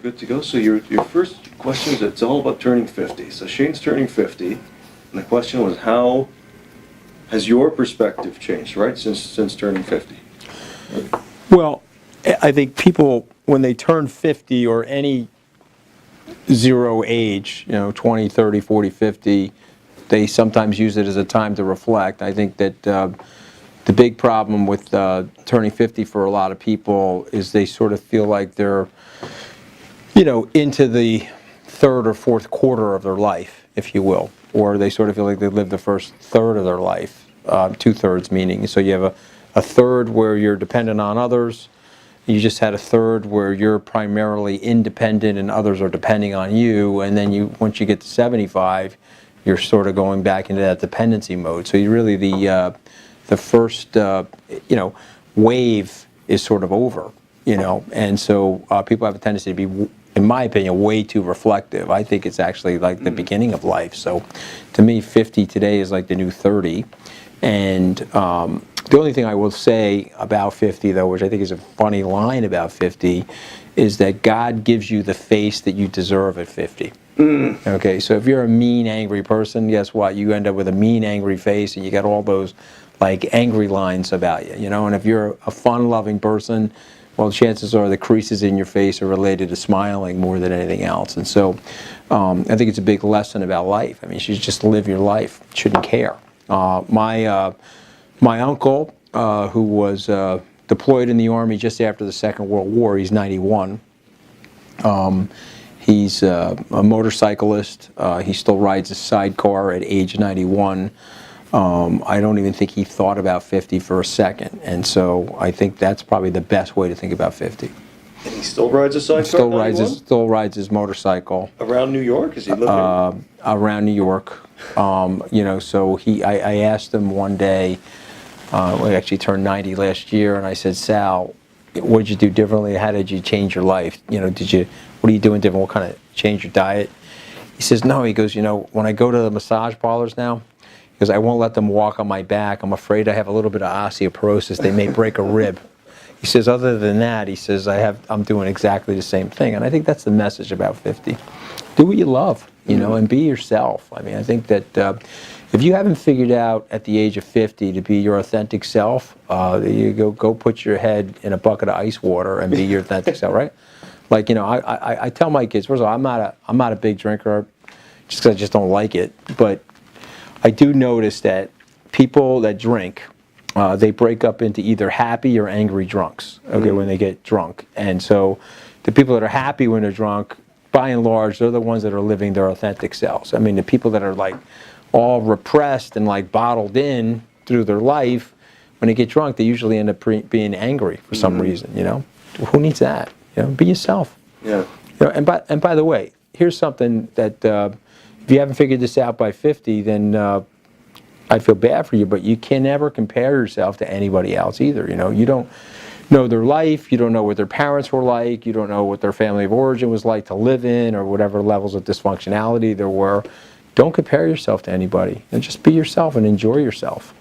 good to go. So your first question is, it's all about turning 50. So Shane's turning 50, and the question was, how has your perspective changed, right, since turning 50? Well, I think people, when they turn 50 or any zero age, 20, 30, 40, 50, they sometimes use it as a time to reflect. I think that the big problem with turning 50 for a lot of people is they sort of feel like they're, into the third or fourth quarter of their life, if you will, or they sort of feel like they lived the first third of their life, 2/3 meaning. So you have a third where you're dependent on others. You just had a third where you're primarily independent and others are depending on you, and then once you get to 75, you're sort of going back into that dependency mode. So you really the first wave is sort of over, and so people have a tendency to be, in my opinion, way too reflective. I think it's actually like the beginning of life. So to me, 50 today is like the new 30, and the only thing I will say about 50, though, which I think is a funny line about 50, is that God gives you the face that you deserve at 50. Okay, so if you're a mean, angry person, guess what? You end up with a mean, angry face, and you got all those like angry lines about you, And if you're a fun-loving person, well, chances are the creases in your face are related to smiling more than anything else. And so, I think it's a big lesson about life. I mean, you should just live your life. Shouldn't care. My uncle, who was deployed in the Army just after the Second World War, he's 91. He's a motorcyclist. He still rides a sidecar at age 91. I don't even think he thought about 50 for a second. And so I think that's probably the best way to think about 50. And he still rides a sidecar? Still rides his motorcycle. Around New York? Is he living? Around New York. So I asked him one day, we actually turned 90 last year, and I said, Sal, what did you do differently? How did you change your life? What are you doing different? What kind of change your diet? He says, no, he goes, when I go to the massage parlors now, he goes, I won't let them walk on my back. I'm afraid I have a little bit of osteoporosis. They may break a rib. He says, other than that, he says, I'm doing exactly the same thing. And I think that's the message about 50. Do what you love, and be yourself. I mean, I think that if you haven't figured out at the age of 50 to be your authentic self, you go put your head in a bucket of ice water and be your authentic self, right? Like, I tell my kids, first of all, I'm not a big drinker, just because I just don't like it. But I do notice that people that drink, they break up into either happy or angry drunks, when they get drunk. And so the people that are happy when they're drunk, by and large, they're the ones that are living their authentic selves. I mean, the people that are like all repressed and like bottled in through their life, when they get drunk, they usually end up being angry for some reason, Who needs that? Be yourself. Yeah. And by the way, here's something that if you haven't figured this out by 50, then I'd feel bad for you, but you can never compare yourself to anybody else either. You don't know their life, you don't know what their parents were like, you don't know what their family of origin was like to live in, or whatever levels of dysfunctionality there were. Don't compare yourself to anybody, and just be yourself and enjoy yourself.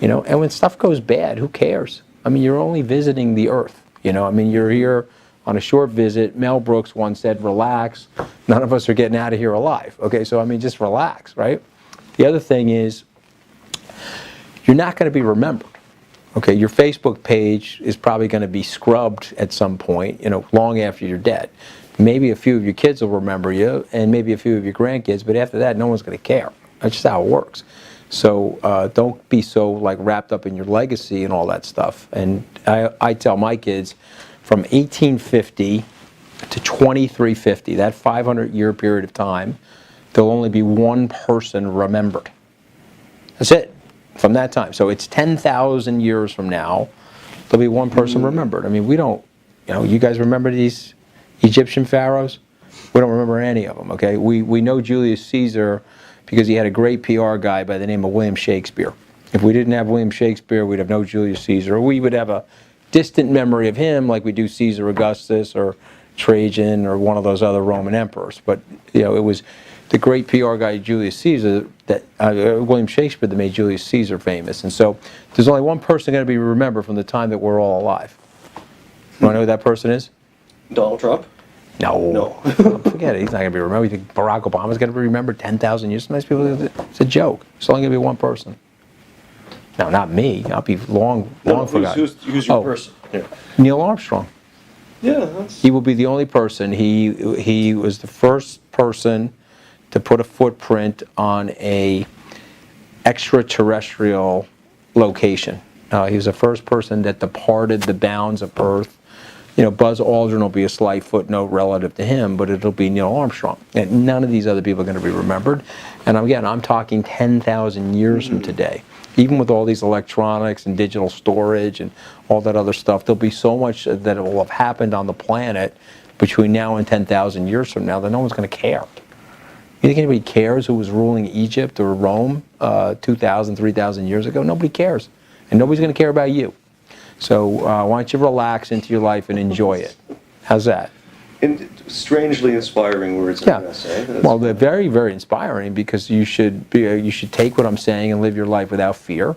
And when stuff goes bad, who cares? I mean, you're only visiting the earth. I mean, you're here on a short visit. Mel Brooks once said, relax. None of us are getting out of here alive. Okay, so I mean, just relax, right? The other thing is, you're not going to be remembered. Okay, your Facebook page is probably going to be scrubbed at some point, long after you're dead. Maybe a few of your kids will remember you, and maybe a few of your grandkids, but after that, no one's going to care. That's just how it works. So don't be so like wrapped up in your legacy and all that stuff. And I tell my kids, from 1850 to 2350, that 500-year period of time, there'll only be one person remembered. That's it. From that time. So it's 10,000 years from now, there'll be one person remembered. I mean, we don't, you guys remember these Egyptian pharaohs? We don't remember any of them, okay? We know Julius Caesar because he had a great PR guy by the name of William Shakespeare. If we didn't have William Shakespeare, we'd have no Julius Caesar. Or we would have a distant memory of him like we do Caesar Augustus or Trajan or one of those other Roman emperors. But, it was the great PR guy Julius Caesar, that William Shakespeare, that made Julius Caesar famous. And so there's only one person going to be remembered from the time that we're all alive. You want to know who that person is? Donald Trump? No. No. Forget it. He's not going to be remembered. You think Barack Obama's going to be remembered 10,000 years from now? It's a joke. It's only going to be one person. No, not me. I'll be long forgotten. Who's your person? Yeah. Neil Armstrong. Yeah, that's... He will be the only person. He was the first person to put a footprint on a extraterrestrial location. He was the first person that departed the bounds of Earth. You know, Buzz Aldrin will be a slight footnote relative to him, but it'll be Neil Armstrong. And none of these other people are going to be remembered. And again, I'm talking 10,000 years from today. Even with all these electronics and digital storage and all that other stuff, there'll be so much that will have happened on the planet between now and 10,000 years from now that no one's going to care. You think anybody cares who was ruling Egypt or Rome 2,000, 3,000 years ago? Nobody cares. And nobody's going to care about you. So why don't you relax into your life and enjoy it? How's that? And strangely inspiring words, I'm going to say. Well, they're very, very inspiring because you should take what I'm saying and live your life without fear.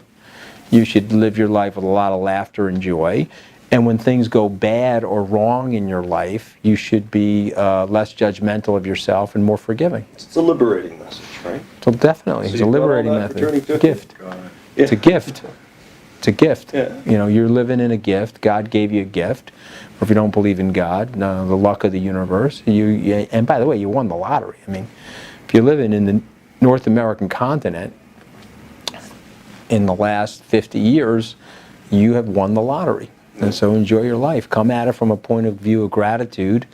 You should live your life with a lot of laughter and joy. And when things go bad or wrong in your life, you should be less judgmental of yourself and more forgiving. It's a liberating message, right? So definitely, it's a liberating method. It's a gift. It's a gift. It's a gift. Yeah. You know, you're living in a gift. God gave you a gift. Or if you don't believe in God, the luck of the universe. And by the way, you won the lottery. I mean, if you're living in the North American continent in the last 50 years, you have won the lottery. And so enjoy your life. Come at it from a point of view of gratitude.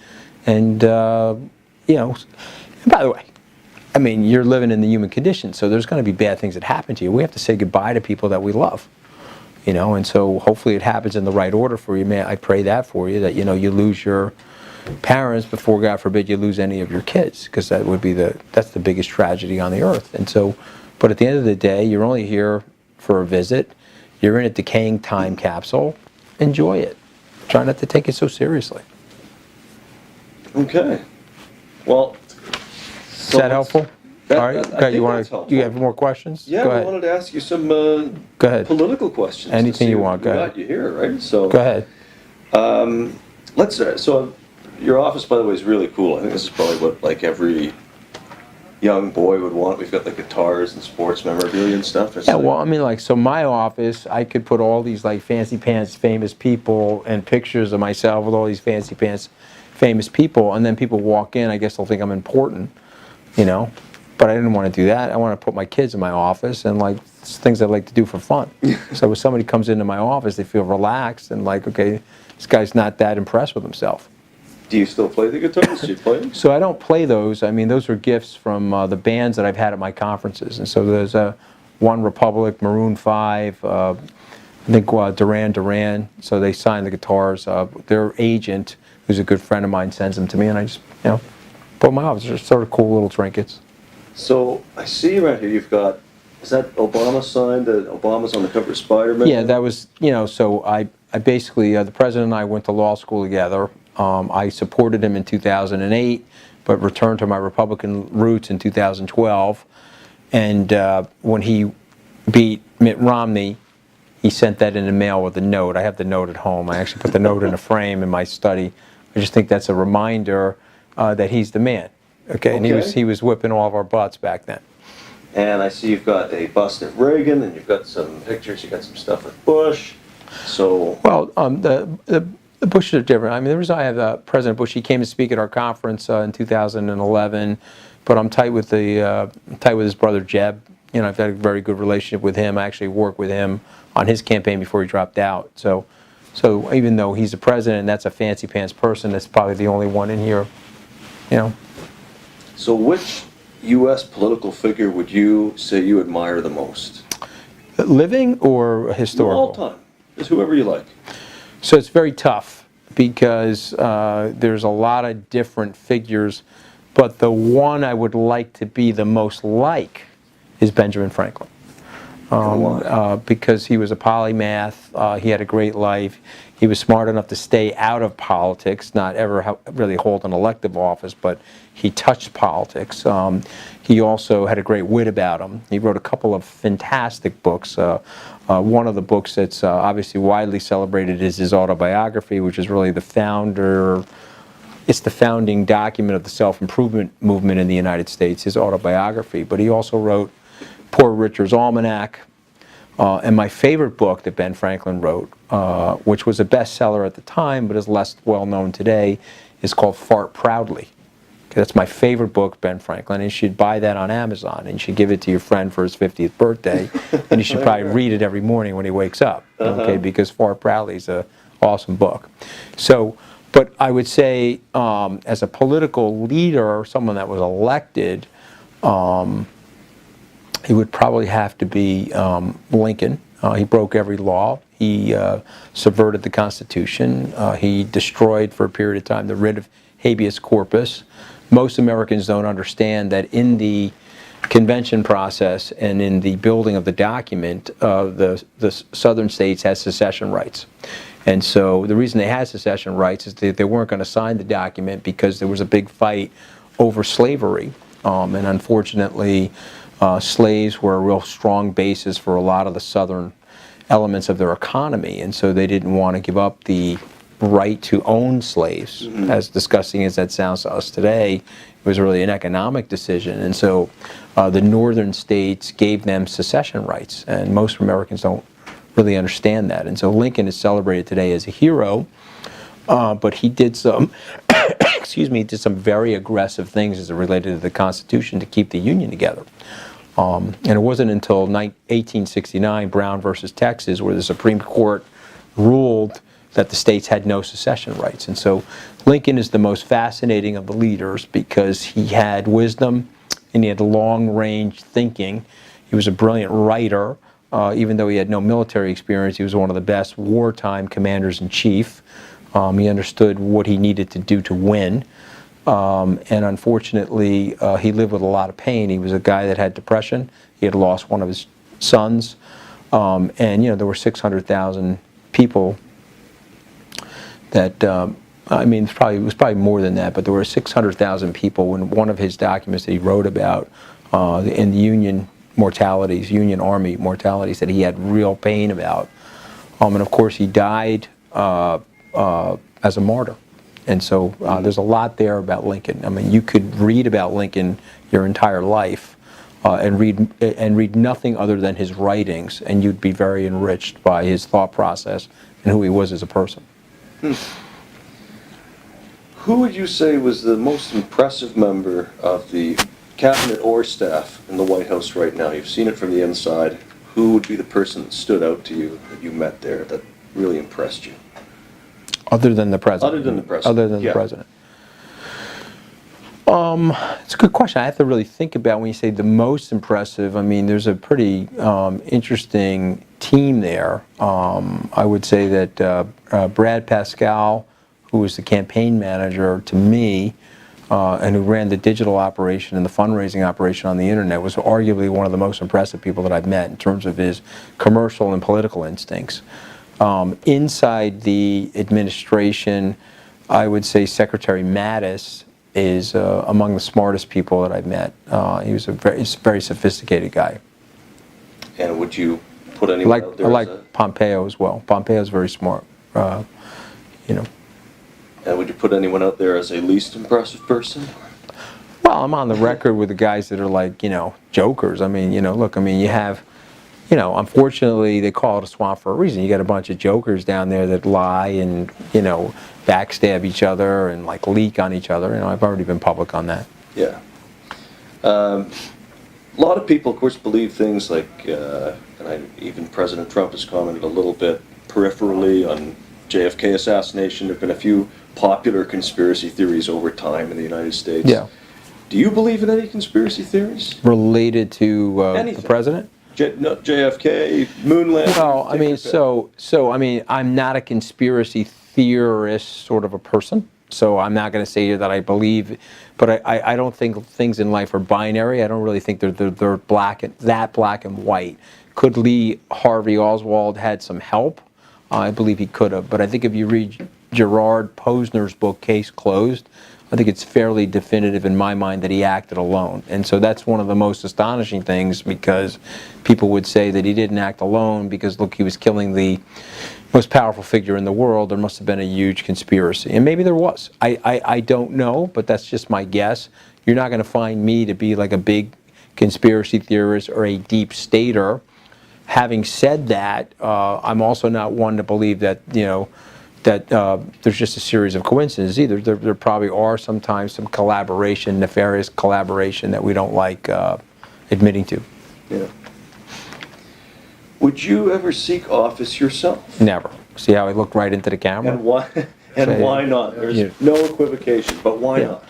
And, you know, and by the way, I mean, you're living in the human condition, so there's going to be bad things that happen to you. We have to say goodbye to people that we love. You know, and so hopefully it happens in the right order for you. I pray that for you, that, you know, you lose your parents before, God forbid, you lose any of your kids, because that would be that's the biggest tragedy on the earth. And so, but at the end of the day, you're only here for a visit. You're in a decaying time capsule. Enjoy it. Try not to take it so seriously. Okay. Well, is that helpful? All right. Okay, you have more questions? Yeah, Go I ahead. wanted to ask you some Go ahead. political questions. Anything you want. Go ahead. Got you here, right? So go ahead. Let's. So your office, by the way, is really cool. I think this is probably what like every young boy would want. We've got like guitars and sports memorabilia and stuff. Yeah, well, I mean, like, so my office, I could put all these like fancy pants famous people and pictures of myself with all these fancy pants famous people, and then people walk in, I guess they'll think I'm important, you know. But I didn't want to do that. I want to put my kids in my office and like things I like to do for fun. So when somebody comes into my office, they feel relaxed and like, okay, this guy's not that impressed with himself. Do you still play the guitars? Do you play them? So I don't play those. I mean, those are gifts from the bands that I've had at my conferences. And so there's One Republic, Maroon 5, I think Duran Duran. So they sign the guitars. Their agent, who's a good friend of mine, sends them to me, and I just, you know, put them in my office. They're sort of cool little trinkets. So I see around here you've got, is that Obama signed? Obama's on the cover of Spider-Man? Yeah, that was, you know, so I basically, the president and I went to law school together. I supported him in 2008, but returned to my Republican roots in 2012. And when he beat Mitt Romney, he sent that in the mail with a note. I have the note at home. I actually put the note in a frame in my study. I just think that's a reminder that he's the man. Okay, and he was whipping all of our butts back then. And I see you've got a bust of Reagan, and you've got some pictures. You've got some stuff with Bush. So well, the Bushes are different. I mean, the reason I have President Bush, he came to speak at our conference in 2011. But I'm tight with his brother Jeb. You know, I've had a very good relationship with him. I actually worked with him on his campaign before he dropped out. So even though he's the president, and that's a fancy pants person, that's probably the only one in here. You know. So which U.S. political figure would you say you admire the most? Living or historical? All time. Just whoever you like. So it's very tough because there's a lot of different figures, but the one I would like to be the most like is Benjamin Franklin. Because he was a polymath, he had a great life, he was smart enough to stay out of politics, not ever really hold an elective office, but he touched politics. He also had a great wit about him. He wrote a couple of fantastic books. One of the books that's obviously widely celebrated is his autobiography, which is really the founder it's the founding document of the self-improvement movement in the United States, his autobiography. But he also wrote Poor Richard's Almanac, and my favorite book that Ben Franklin wrote, which was a bestseller at the time but is less well known today, is called Fart Proudly. Okay, that's my favorite book, Ben Franklin, and you should buy that on Amazon, and you should give it to your friend for his 50th birthday, and you should probably read it every morning when he wakes up, okay, because Fart Proudly is an awesome book. So, but I would say as a political leader, or someone that was elected, it would probably have to be Lincoln. He broke every law. He subverted the Constitution. He destroyed for a period of time the writ of habeas corpus. Most Americans don't understand that in the convention process and in the building of the document, the southern states had secession rights. And so the reason they had secession rights is that they weren't going to sign the document because there was a big fight over slavery. And unfortunately, slaves were a real strong basis for a lot of the southern elements of their economy. And so they didn't want to give up the right to own slaves. As disgusting as that sounds to us today, it was really an economic decision. And so the northern states gave them secession rights. And most Americans don't really understand that. And so Lincoln is celebrated today as a hero, but he did some, excuse me, did some very aggressive things as it related to the Constitution to keep the Union together. And it wasn't until 1869, Brown versus Texas, where the Supreme Court ruled that the states had no secession rights. And so Lincoln is the most fascinating of the leaders because he had wisdom and he had long-range thinking. He was a brilliant writer. Even though he had no military experience, he was one of the best wartime commanders-in-chief. He understood what he needed to do to win. And unfortunately, he lived with a lot of pain. He was a guy that had depression. He had lost one of his sons. And, you know, there were 600,000 people that, I mean, it was probably more than that, but there were 600,000 people when one of his documents that he wrote about in the Union mortalities, Union Army mortalities, that he had real pain about. And of course, he died as a martyr. And so there's a lot there about Lincoln. I mean, you could read about Lincoln your entire life and read nothing other than his writings, and you'd be very enriched by his thought process and who he was as a person. Who would you say was the most impressive member of the cabinet or staff in the White House right now? You've seen it from the inside. Who would be the person that stood out to you that you met there that really impressed you? Other than the president? Other than the president. Other than the president. It's a good question. I have to really think about when you say the most impressive. I mean, there's a pretty interesting team there. I would say that Brad Pascal, who was the campaign manager to me, and who ran the digital operation and the fundraising operation on the internet, was arguably one of the most impressive people that I've met in terms of his commercial and political instincts. Inside the administration, I would say Secretary Mattis is among the smartest people that I've met. He's a very sophisticated guy. And would you put anyone out there? I like Pompeo as well. Pompeo's very smart, you know. And would you put anyone out there as a least impressive person? Well, I'm on the record with the guys that are like, you know, jokers. I mean, you know, look, I mean, you have, you know, unfortunately, they call it a swamp for a reason. You got a bunch of jokers down there that lie and, you know, backstab each other and like leak on each other. You know, I've already been public on that. Yeah. A lot of people, of course, believe things like, even President Trump has commented a little bit peripherally on JFK assassination. There have been a few popular conspiracy theories over time in the United States. Yeah. Do you believe in any conspiracy theories? Related to the president? JFK, moon landing. Well, I mean, I mean, I'm not a conspiracy theorist sort of a person, so I'm not going to say that I believe, but I don't think things in life are binary. I don't really think they're black and white. Could Lee Harvey Oswald had some help? I believe he could have, but I think if you read Gerard Posner's book, Case Closed, I think it's fairly definitive in my mind that he acted alone. And so that's one of the most astonishing things, because people would say that he didn't act alone because, look, he was killing the most powerful figure in the world, there must have been a huge conspiracy. And maybe there was. I don't know, but that's just my guess. You're not going to find me to be like a big conspiracy theorist or a deep stater. Having said that, I'm also not one to believe that, that there's just a series of coincidences either. There probably are sometimes some collaboration, nefarious collaboration that we don't like admitting to. Yeah. Would you ever seek office yourself? Never. See how I looked right into the camera? And why? And why not? There's no equivocation. But why not?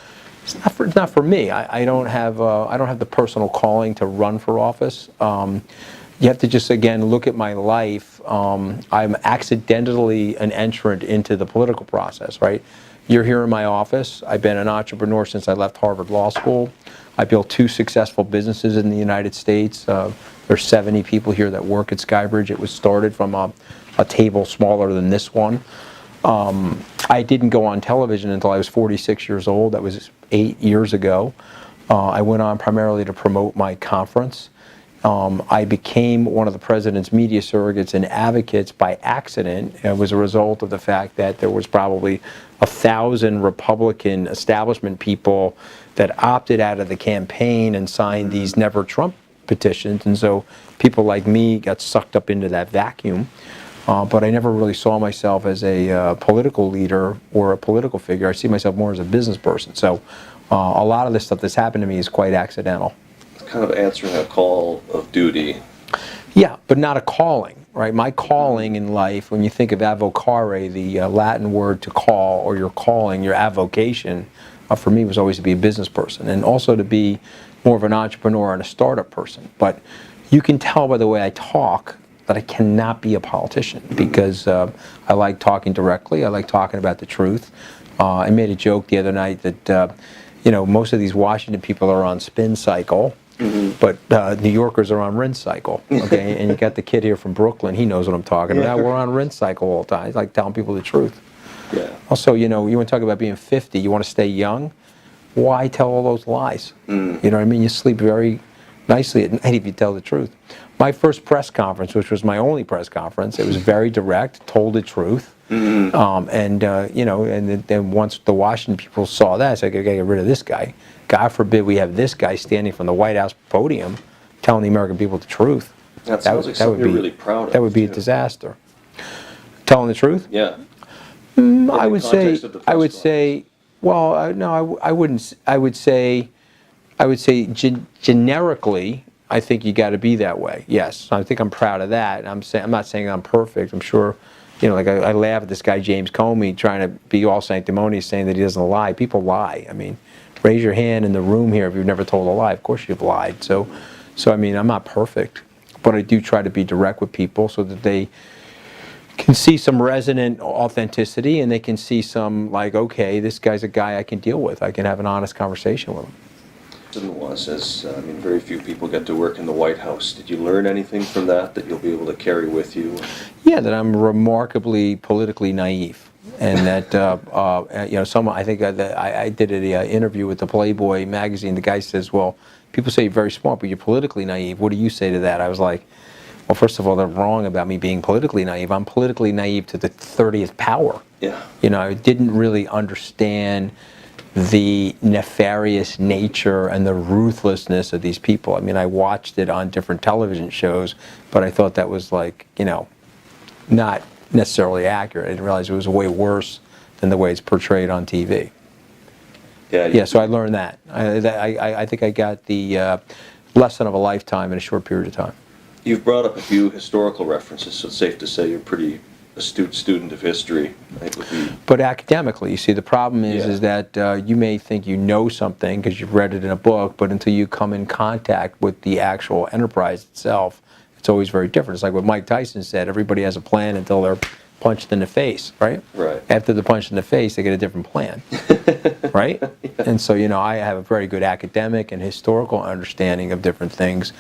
It's not for me. I don't have the personal calling to run for office. You have to just, again, look at my life. I'm accidentally an entrant into the political process, right? You're here in my office. I've been an entrepreneur since I left Harvard Law School. I built 2 successful businesses in the United States. There's 70 people here that work at Skybridge. It was started from a table smaller than this one. I didn't go on television until I was 46 years old. That was 8 years ago. I went on primarily to promote my conference. I became one of the president's media surrogates and advocates by accident. It was a result of the fact that there was probably 1,000 Republican establishment people that opted out of the campaign and signed these Never Trump petitions, and so people like me got sucked up into that vacuum. But I never really saw myself as a political leader or a political figure. I see myself more as a business person. So a lot of this stuff that's happened to me is quite accidental. Kind of answering a call of duty. Yeah, but not a calling, right? My calling in life, when you think of avocare, the Latin word to call, or your calling, your avocation, for me was always to be a business person and also to be more of an entrepreneur and a startup person. But you can tell by the way I talk that I cannot be a politician because I like talking directly. I like talking about the truth. I made a joke the other night that most of these Washington people are on spin cycle. But New Yorkers are on rinse cycle, okay? And you got the kid here from Brooklyn. He knows what I'm talking about. We're on rinse cycle all the time. It's like telling people the truth. Yeah. Also, you want to talk about being 50. You want to stay young. Why tell all those lies? You know what I mean? You sleep very nicely at night if you tell the truth. My first press conference, which was my only press conference, it was very direct, told the truth. And then once the Washington people saw that, I said, I got to get rid of this guy. God forbid we have this guy standing from the White House podium telling the American people the truth. That sounds like something you're really proud of. That would be a disaster. Telling the truth? Yeah. I would say, well, no, I wouldn't. I would say generically, I think you got to be that way. Yes, I think I'm proud of that. I'm not saying I'm perfect. I'm sure, like I laugh at this guy James Comey trying to be all sanctimonious, saying that he doesn't lie. People lie. I mean, raise your hand in the room here if you've never told a lie. Of course you've lied. So I mean, I'm not perfect, but I do try to be direct with people so that they can see some resonant authenticity and they can see some like, okay, this guy's a guy I can deal with. I can have an honest conversation with him. Very few people get to work in the White House. Did you learn anything from that you'll be able to carry with you? Yeah, that I'm remarkably politically naive. And that, I think I did an interview with the Playboy magazine. The guy says, well, people say you're very smart, but you're politically naive. What do you say to that? I was like, well, first of all, they're wrong about me being politically naive. I'm politically naive to the 30th power. Yeah. I didn't really understand the nefarious nature and the ruthlessness of these people. I mean, I watched it on different television shows, but I thought that was like, not necessarily accurate. I didn't realize it was way worse than the way it's portrayed on TV. Yeah, so I learned that. I think I got the lesson of a lifetime in a short period of time. You've brought up a few historical references, so it's safe to say you're a pretty astute student of history. But academically, you see, the problem is that you may think you know something because you've read it in a book, but until you come in contact with the actual enterprise itself, it's always very different. It's like what Mike Tyson said, everybody has a plan until they're punched in the face, right? Right. After they're punched in the face, they get a different plan, right? Yeah. And so, I have a very good academic and historical understanding of different things,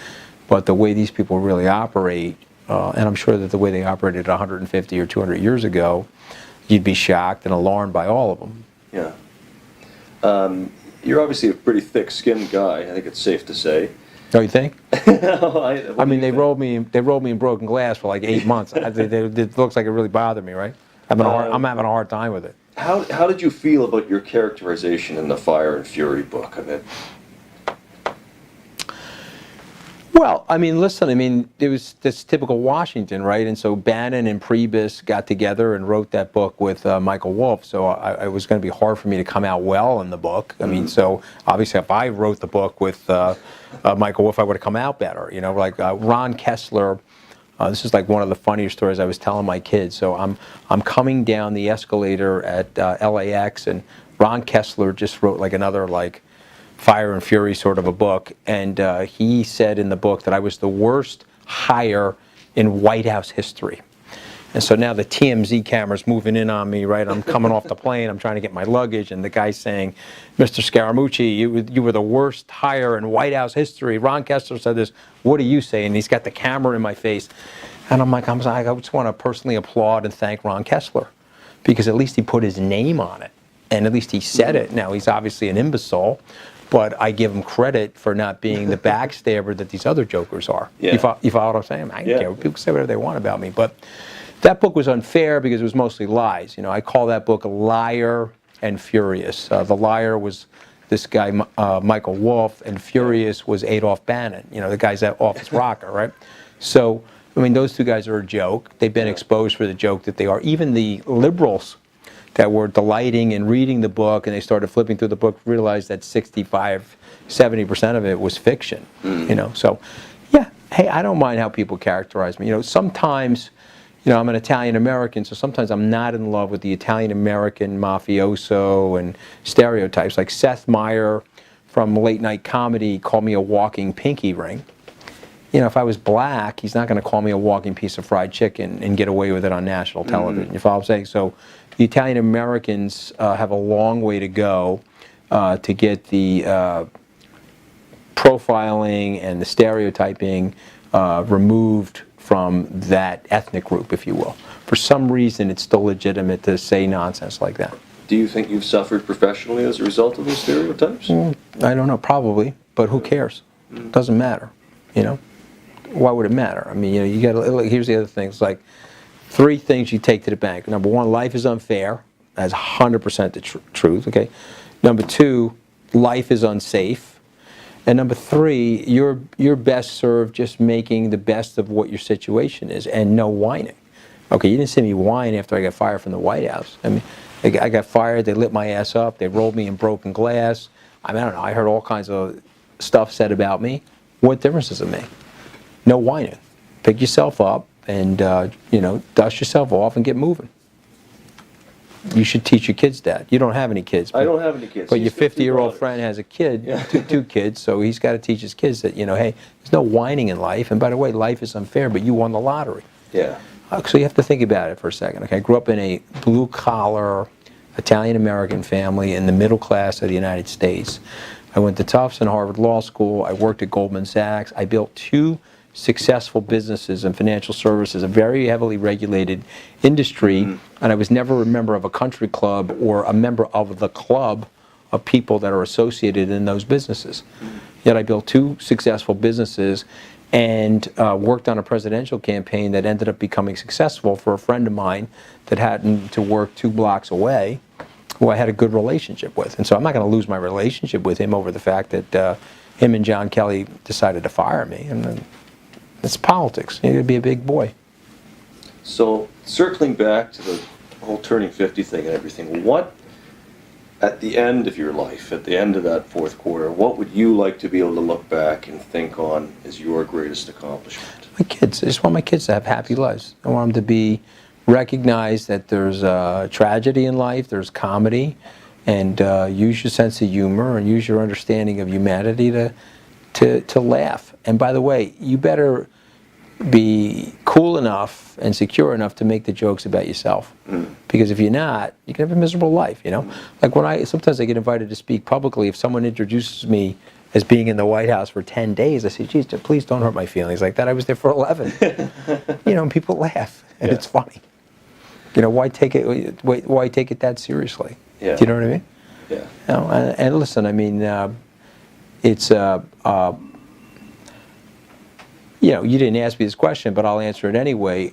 but the way these people really operate, and I'm sure that the way they operated 150 or 200 years ago, you'd be shocked and alarmed by all of them. Yeah. You're obviously a pretty thick-skinned guy, I think it's safe to say. Don't you think? What I do mean, you they think? rolled me in broken glass for like 8 months. It looks like it really bothered me, right? I'm having a hard time with it. How did you feel about your characterization in the Fire and Fury book? I mean, Well, I mean, listen, I mean, it was this typical Washington, right? And so Bannon and Priebus got together and wrote that book with Michael Wolff. So it was going to be hard for me to come out well in the book. I mean, so obviously if I wrote the book with Michael Wolff, I would have come out better. You know, like Ron Kessler. This is like one of the funnier stories I was telling my kids. So I'm coming down the escalator at LAX, and Ron Kessler just wrote like another like Fire and Fury sort of a book, and he said in the book that I was the worst hire in White House history. And so now the TMZ camera's moving in on me, right? I'm coming off the plane, I'm trying to get my luggage, and the guy's saying, Mr. Scaramucci, you were the worst hire in White House history. Ron Kessler said this, what do you say? And he's got the camera in my face. And I'm like, I just want to personally applaud and thank Ron Kessler, because at least he put his name on it, and at least he said it. Now, he's obviously an imbecile, but I give him credit for not being the backstabber that these other jokers are. Yeah. You follow what I'm saying? I don't care. People can say whatever they want about me. But that book was unfair because it was mostly lies. You know, I call that book Liar and Furious. The liar was this guy, Michael Wolff, and Furious was Adolph Bannon. You know, the guy's that office rocker, right? So, I mean, those two guys are a joke. They've been exposed for the joke that they are. Even the liberals that were delighting in reading the book, and they started flipping through the book, realized that 65-70% of it was fiction. You know, so yeah, hey, I don't mind how people characterize me. You know, sometimes, you know, I'm an Italian American, so sometimes I'm not in love with the Italian American mafioso and stereotypes. Like Seth Meyers from Late Night Comedy called me a walking pinky ring. You know, if I was black, he's not going to call me a walking piece of fried chicken and get away with it on national television. You follow what I'm saying? So the Italian Americans have a long way to go to get the profiling and the stereotyping removed from that ethnic group, if you will. For some reason, it's still legitimate to say nonsense like that. do you think you've suffered professionally as a result of those stereotypes? I don't know, probably, but who cares? Doesn't matter, you know? Why would it matter? I mean, you know, you gotta, here's the other thing. It's like 3 things you take to the bank. Number 1, life is unfair. That's 100% the truth, okay? Number 2, life is unsafe. And number 3, you're best served just making the best of what your situation is and no whining. Okay, you didn't see me whine after I got fired from the White House. I mean, I got fired, they lit my ass up, they rolled me in broken glass. I mean, I don't know, I heard all kinds of stuff said about me. What difference does it make? No whining. Pick yourself up and, you know, dust yourself off and get moving. You should teach your kids that. You don't have any kids. I don't have any kids. But your He's 50-year-old friend has a kid, Yeah. two kids, so he's got to teach his kids that, you know, hey, there's no whining in life. And by the way, life is unfair, but you won the lottery. Yeah. So you have to think about it for a second. Okay, I grew up in a blue-collar Italian-American family in the middle class of the United States. I went to Tufts and Harvard Law School. I worked at Goldman Sachs. I built 2 successful businesses in financial services, a very heavily regulated industry, and I was never a member of a country club or a member of the club of people that are associated in those businesses. Yet I built 2 successful businesses and worked on a presidential campaign that ended up becoming successful for a friend of mine that happened to work 2 blocks away, who I had a good relationship with. And so I'm not going to lose my relationship with him over the fact that him and John Kelly decided to fire me. And it's politics. You got to be a big boy. So, circling back to the whole turning 50 thing and everything, what, at the end of your life, at the end of that 4th quarter, what would you like to be able to look back and think on as your greatest accomplishment? My kids. I just want my kids to have happy lives. I want them to be recognized that there's tragedy in life, there's comedy, and use your sense of humor and use your understanding of humanity to laugh. And by the way, you better be cool enough and secure enough to make the jokes about yourself. Because if you're not, you can have a miserable life, you know? Like sometimes I get invited to speak publicly, if someone introduces me as being in the White House for 10 days, I say, geez, please don't hurt my feelings like that. I was there for 11. You know, and people laugh, and it's funny. You know, why take it that seriously? Yeah. Do you know what I mean? Yeah. You know, and listen, I mean, it's you know, you didn't ask me this question, but I'll answer it anyway.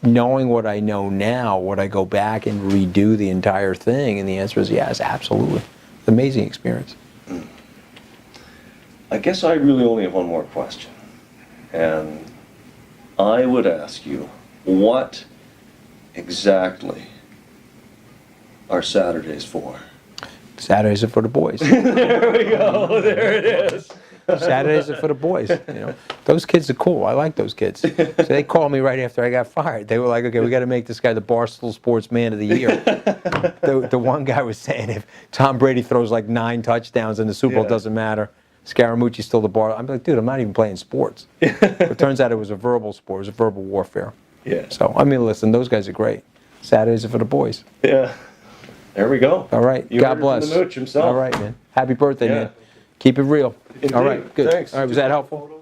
Knowing what I know now, would I go back and redo the entire thing? And the answer is yes, absolutely. Amazing experience. I guess I really only have one more question. And I would ask you, what exactly are Saturdays for? Saturdays are for the boys. There we go. There it is. Saturdays are for the boys. You know, those kids are cool. I like those kids. So they called me right after I got fired. They were like, "Okay, we got to make this guy the Barstool Sports Man of the Year." The one guy was saying, if Tom Brady throws like 9 touchdowns in the Super Bowl, it doesn't matter. Scaramucci's still the bar. I'm like, dude, I'm not even playing sports. It turns out it was a verbal sport. It was a verbal warfare. Yeah. So I mean, listen, those guys are great. Saturdays are for the boys. Yeah. There we go. All right. You God heard it from bless. the Mooch himself. All right, man. Happy birthday, Yeah. man. Keep it real. Indeed. All right. Good. Thanks. All right. Was that helpful?